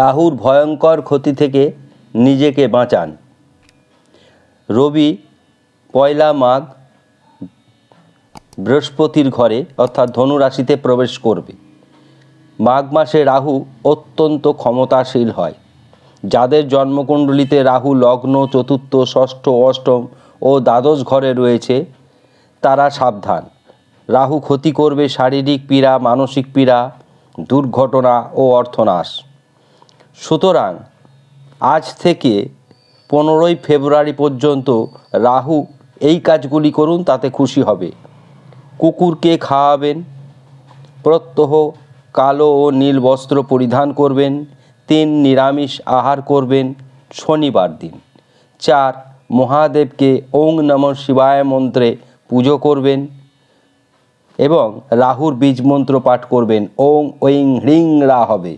রাহুর ভয়ঙ্কর ক্ষতি থেকে নিজেকে বাঁচান। রবি পয়লা মাঘ বৃহস্পতির ঘরে অর্থাৎ ধনু রাশিতে প্রবেশ করবে। মাঘ মাসে রাহু অত্যন্ত ক্ষমতাশীল হয়। যাদের জন্মকুণ্ডলিতে রাহু লগ্ন, চতুর্থ, ষষ্ঠ, অষ্টম ও দ্বাদশ ঘরে রয়েছে তারা সাবধান। রাহু ক্ষতি করবে শারীরিক পীড়া, মানসিক পীড়া, দুর্ঘটনা ও অর্থনাশ। সুতরাং আজ থেকে 15ই ফেব্রুয়ারি পর্যন্ত রাহু এই কাজগুলি করুন, তাতে খুশি হবে। কুকুরকে খাওয়াবেন, প্রত্যহ কালো ও নীল বস্ত্র পরিধান করবেন। 3 নিরামিষ আহার করবেন শনিবার দিন। 4 মহাদেবকে ওং নমঃ শিবায় মন্ত্রে পুজো করবেন এবং রাহুর বীজ মন্ত্র পাঠ করবেন। ওং ঐং হ্রিং রা হবে।